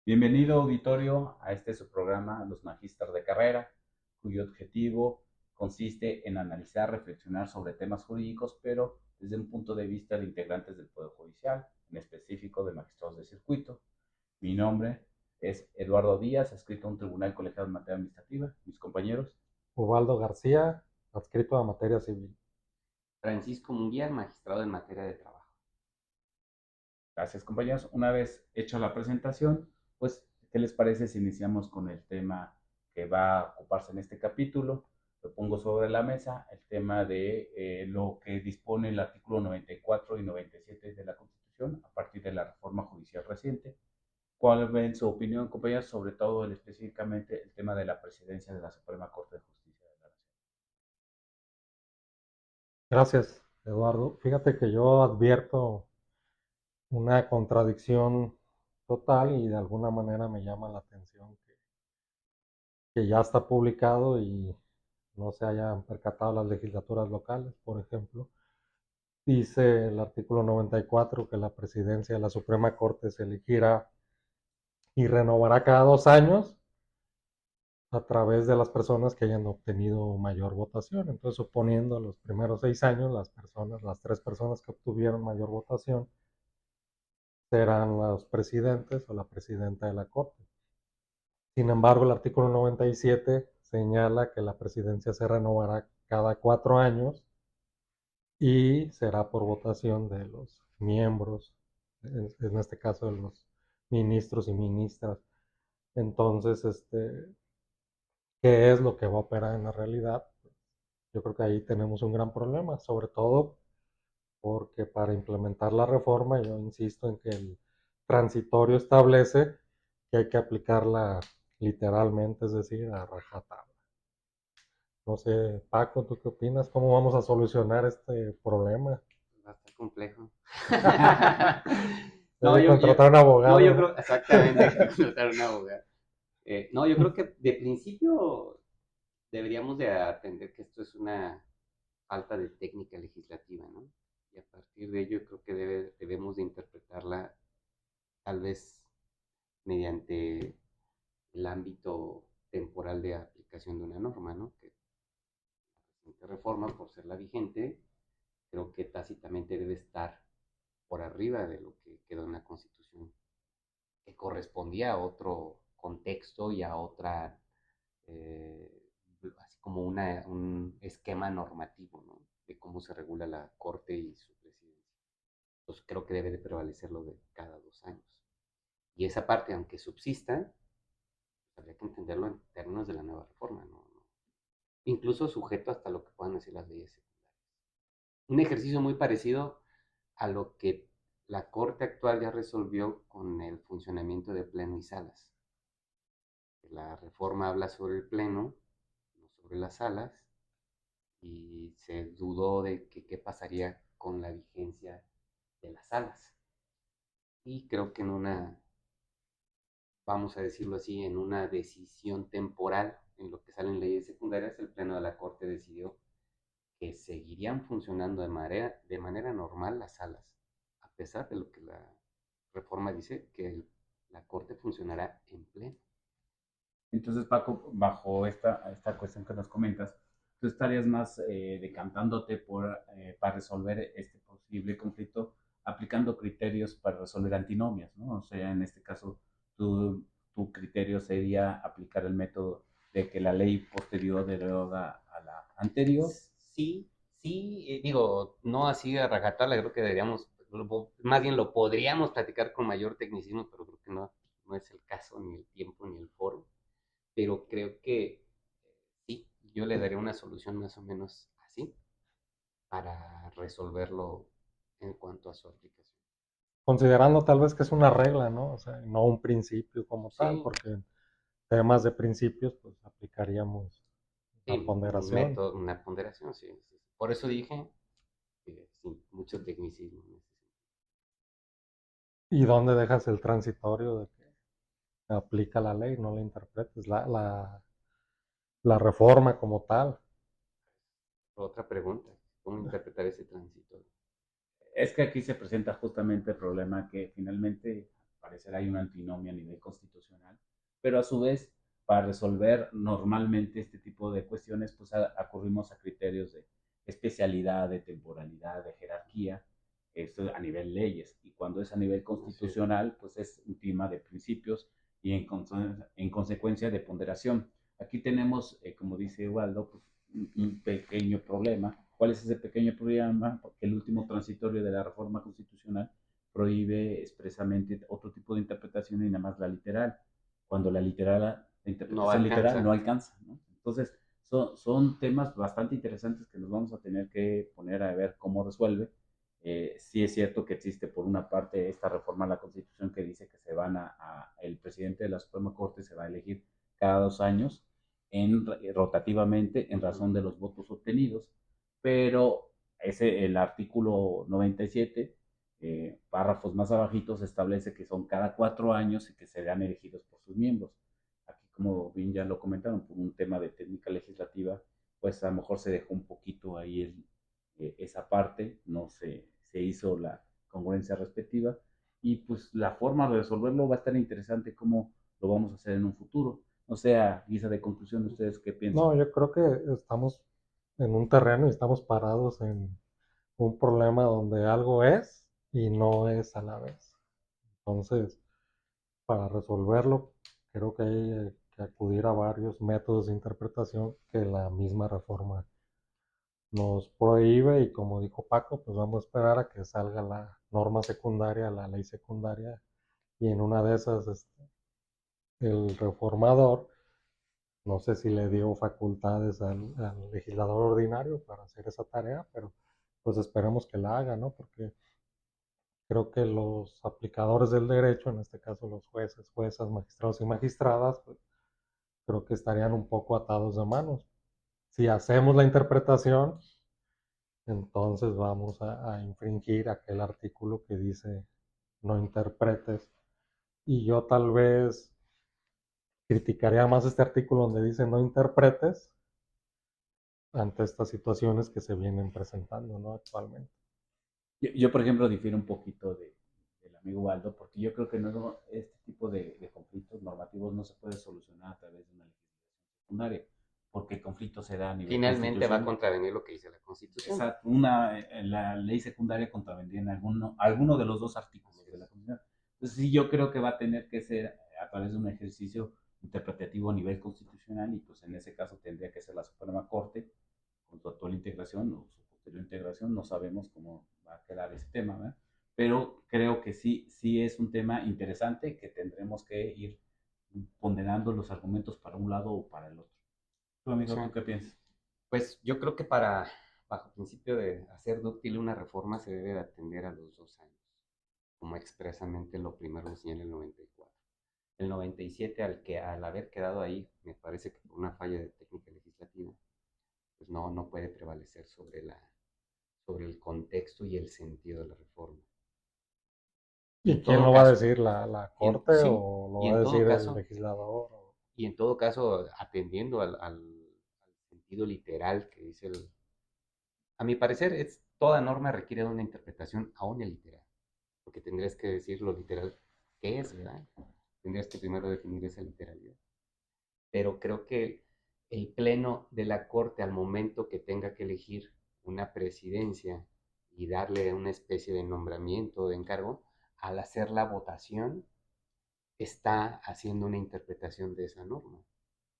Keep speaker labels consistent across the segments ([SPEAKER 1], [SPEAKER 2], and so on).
[SPEAKER 1] Bienvenido, auditorio, a este su programa, Los Magíster de Carrera, cuyo objetivo consiste en analizar, reflexionar sobre temas jurídicos, pero desde un punto de vista de integrantes del Poder Judicial, en específico de magistrados de circuito. Mi nombre es Eduardo Díaz, adscrito a un tribunal colegiado en materia administrativa. Mis compañeros.
[SPEAKER 2] Ubaldo García, adscrito a materia civil.
[SPEAKER 3] Francisco Munguía, magistrado en materia de trabajo.
[SPEAKER 1] Gracias, compañeros. Una vez hecha la presentación, pues, ¿qué les parece si iniciamos con el tema que va a ocuparse en este capítulo? Lo pongo sobre la mesa, el tema de lo que dispone el artículo 94 y 97 de la Constitución a partir de la reforma judicial reciente. ¿Cuál es su opinión, compañeros? Sobre todo, específicamente, el tema de la presidencia de la Suprema Corte de Justicia de la Nación.
[SPEAKER 2] Gracias, Eduardo. Fíjate que yo advierto una contradicción total y de alguna manera me llama la atención que ya está publicado y no se hayan percatado las legislaturas locales, por ejemplo. Dice el artículo 94 que la presidencia de la Suprema Corte se elegirá y renovará cada 2 años a través de las personas que hayan obtenido mayor votación. Entonces, suponiendo los primeros 6 años, las 3 personas que obtuvieron mayor votación, serán los presidentes o la presidenta de la Corte. Sin embargo, el artículo 97 señala que la presidencia se renovará cada 4 años y será por votación de los miembros, en este caso de los ministros y ministras. Entonces, ¿qué es lo que va a operar en la realidad? Yo creo que ahí tenemos un gran problema, sobre todo porque para implementar la reforma, yo insisto en que el transitorio establece que hay que aplicarla literalmente, es decir, a rajatabla. No sé, Paco, ¿tú qué opinas? ¿Cómo vamos a solucionar este problema?
[SPEAKER 3] Va a estar complejo. No,
[SPEAKER 2] Debe contratar un
[SPEAKER 3] no,
[SPEAKER 2] abogado,
[SPEAKER 3] yo
[SPEAKER 2] ¿no?
[SPEAKER 3] creo, exactamente, contratar un abogado. No, yo creo que de principio deberíamos de atender que esto es una falta de técnica legislativa, ¿no? Y a partir de ello creo que debemos de interpretarla tal vez mediante el ámbito temporal de aplicación de una norma, ¿no? Que la presente reforma, por ser la vigente, creo que tácitamente debe estar por arriba de lo que quedó en la Constitución, que correspondía a otro contexto y a otra, así como un esquema normativo, ¿no? De cómo se regula la Corte y su presidencia. Entonces creo que debe de prevalecer lo de cada 2 años. Y esa parte, aunque subsista, habría que entenderlo en términos de la nueva reforma, ¿no? Incluso sujeto hasta lo que puedan decir las leyes secundarias. Un ejercicio muy parecido a lo que la Corte actual ya resolvió con el funcionamiento de pleno y salas. La reforma habla sobre el pleno, no sobre las salas, y se dudó de que qué pasaría con la vigencia de las salas. Y creo que vamos a decirlo así, en una decisión temporal, en lo que salen leyes secundarias, el pleno de la Corte decidió que seguirían funcionando de manera normal las salas, a pesar de lo que la reforma dice, que la Corte funcionará en pleno.
[SPEAKER 1] Entonces, Paco, bajo esta cuestión que nos comentas, tú estarías más decantándote para resolver este posible conflicto aplicando criterios para resolver antinomias, ¿no? O sea, en este caso, tu criterio sería aplicar el método de que la ley posterior deroga a la anterior.
[SPEAKER 3] Sí, sí, digo, no así a rajatabla, creo que deberíamos, más bien lo podríamos platicar con mayor tecnicismo, pero creo que no es el caso, ni el tiempo, ni el foro. Pero creo que sí, yo le daría una solución más o menos así para resolverlo en cuanto a su aplicación.
[SPEAKER 2] Considerando tal vez que es una regla, ¿no? O sea, no un principio como tal,
[SPEAKER 3] Sí,
[SPEAKER 2] porque en temas de principios, pues aplicaríamos la
[SPEAKER 3] sí, un
[SPEAKER 2] ponderación.
[SPEAKER 3] método, una ponderación, sí, sí, sí. Por eso dije que sí, mucho tecnicismo en ese sentido.
[SPEAKER 2] ¿Y dónde dejas el transitorio de que aplica la ley, no la interpretes? La reforma como tal.
[SPEAKER 3] Otra pregunta, ¿cómo interpretar ese tránsito?
[SPEAKER 1] Es que aquí se presenta justamente el problema que finalmente, parecer hay una antinomia a nivel constitucional, pero a su vez, para resolver normalmente este tipo de cuestiones, pues acurrimos a criterios de especialidad, de temporalidad, de jerarquía, esto a nivel leyes, y cuando es a nivel constitucional, pues es un tema de principios y en consecuencia de ponderación. Aquí tenemos, como dice Waldo, pues, un pequeño problema. ¿Cuál es ese pequeño problema? Porque el último transitorio de la reforma constitucional prohíbe expresamente otro tipo de interpretación y nada más la literal, cuando la interpretación literal no alcanza, ¿no? Entonces, son temas bastante interesantes que nos vamos a tener que poner a ver cómo resuelve. Sí es cierto que existe por una parte esta reforma a la Constitución que dice que el presidente de la Suprema Corte se va a elegir cada 2 años rotativamente en razón de los votos obtenidos, pero el artículo 97, párrafos más abajitos, establece que son cada 4 años y que serán elegidos por sus miembros. Aquí, como bien ya lo comentaron, por un tema de técnica legislativa, pues a lo mejor se dejó un poquito ahí esa parte, no se hizo la congruencia respectiva, y pues la forma de resolverlo va a estar interesante cómo lo vamos a hacer en un futuro. No sé, a guisa de conclusión, ¿ustedes qué piensan?
[SPEAKER 2] No, yo creo que estamos en un terreno y estamos parados en un problema donde algo es y no es a la vez. Entonces, para resolverlo, creo que hay que acudir a varios métodos de interpretación que la misma reforma nos prohíbe, y como dijo Paco, pues vamos a esperar a que salga la norma secundaria, la ley secundaria, y en una de esas el reformador, no sé si le dio facultades al legislador ordinario para hacer esa tarea, pero pues esperemos que la haga, ¿no? Porque creo que los aplicadores del derecho, en este caso los jueces, juezas, magistrados y magistradas, pues creo que estarían un poco atados de manos. Si hacemos la interpretación, entonces vamos a infringir aquel artículo que dice no interpretes. Y yo tal vez criticaría más este artículo donde dice no interpretes ante estas situaciones que se vienen presentando, ¿no? Actualmente.
[SPEAKER 1] Yo, por ejemplo, difiero un poquito del amigo Waldo, porque yo creo que no, este tipo de conflictos normativos no se puede solucionar a través de una legislación secundaria, porque el conflicto se da a nivel
[SPEAKER 3] Finalmente va a contravenir lo que dice la Constitución.
[SPEAKER 1] Exacto, la ley secundaria contravendría en alguno de los dos artículos de la Constitución. Entonces, sí, yo creo que va a tener que ser a través de un ejercicio interpretativo a nivel constitucional, y pues en ese caso tendría que ser la Suprema Corte con su actual integración o su posterior integración. No sabemos cómo va a quedar ese tema, ¿verdad? Pero creo que sí es un tema interesante que tendremos que ir ponderando los argumentos para un lado o para el otro. ¿Tú, amigo,
[SPEAKER 3] Sí.
[SPEAKER 1] tú qué piensas?
[SPEAKER 3] Pues yo creo que bajo principio de hacer dúctil una reforma, se debe de atender a los 2 años, como expresamente lo primero lo señala el 94. El 97, al haber quedado ahí, me parece que por una falla de técnica legislativa, pues no puede prevalecer sobre el contexto y el sentido de la reforma.
[SPEAKER 2] ¿Y quién lo va a decir? ¿La Corte
[SPEAKER 3] sí,
[SPEAKER 2] o lo va a decir el legislador?
[SPEAKER 3] Y en todo caso, atendiendo al sentido literal que dice a mi parecer, toda norma requiere de una interpretación aún el literal, porque tendrías que decir lo literal que es, ¿verdad? Tendrías que primero definir esa literalidad. Pero creo que el pleno de la Corte, al momento que tenga que elegir una presidencia y darle una especie de nombramiento, de encargo, al hacer la votación, está haciendo una interpretación de esa norma.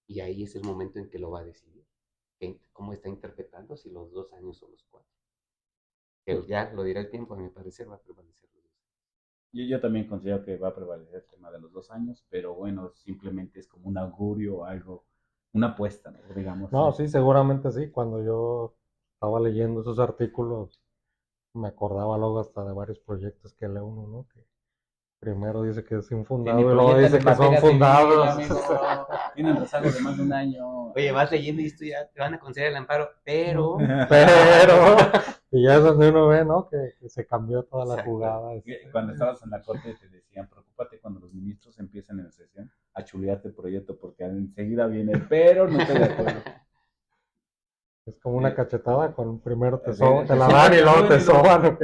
[SPEAKER 3] Y ahí es el momento en que lo va a decidir. ¿Cómo está interpretando? Si los 2 años o los 4. Que ya lo dirá el tiempo, a mi parecer va a prevalecer los 2 años.
[SPEAKER 1] Yo también considero que va a prevalecer el tema de los 2 años, pero bueno, simplemente es como un augurio o algo, una apuesta, ¿no? Digamos.
[SPEAKER 2] No, sí, seguramente sí. Cuando yo estaba leyendo esos artículos, me acordaba luego hasta de varios proyectos que lee uno, ¿no? Que primero dice que es infundado y luego dice que son fundados.
[SPEAKER 1] Tienen rezago de más de un año.
[SPEAKER 3] Oye, vas leyendo y esto ya te van a conceder el amparo, pero...
[SPEAKER 2] Y ya es donde uno ve, ¿no? Que se cambió toda la jugada.
[SPEAKER 1] Cuando estabas en la Corte te decían, preocúpate cuando los ministros empiecen en la sesión a chulearte el proyecto, porque enseguida viene el pero, no estoy de acuerdo.
[SPEAKER 2] Es como una cachetada, con primero te la dan y luego te soban.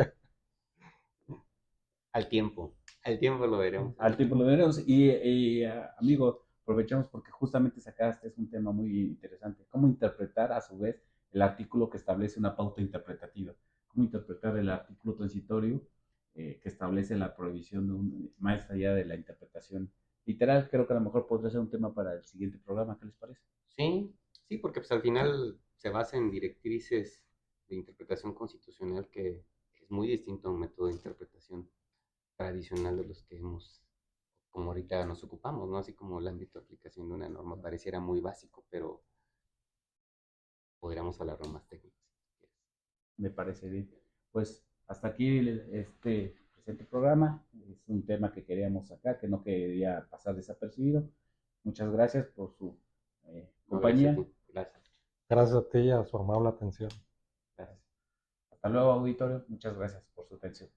[SPEAKER 3] Al tiempo. Al tiempo lo veremos.
[SPEAKER 1] Al tiempo lo veremos. Amigo, aprovechamos porque justamente sacaste, es un tema muy interesante. ¿Cómo interpretar a su vez el artículo que establece una pauta interpretativa? ¿Cómo interpretar el artículo transitorio que establece la prohibición de más allá de la interpretación literal? Creo que a lo mejor podría ser un tema para el siguiente programa. ¿Qué les parece?
[SPEAKER 3] Sí, sí, porque pues al final se basa en directrices de interpretación constitucional que es muy distinto a un método de interpretación tradicional de los que hemos, como ahorita nos ocupamos, ¿no? Así como el ámbito de aplicación de una norma pareciera muy básico, pero podríamos hablarlo más técnico.
[SPEAKER 1] Me parece bien. Pues hasta aquí este presente programa. Es un tema que queríamos sacar, que no quería pasar desapercibido. Muchas gracias por su
[SPEAKER 3] No, gracias a
[SPEAKER 1] compañía.
[SPEAKER 3] ti. Gracias.
[SPEAKER 2] Gracias a ti y a su amable atención.
[SPEAKER 1] Gracias. Hasta luego, auditorio. Muchas gracias por su atención.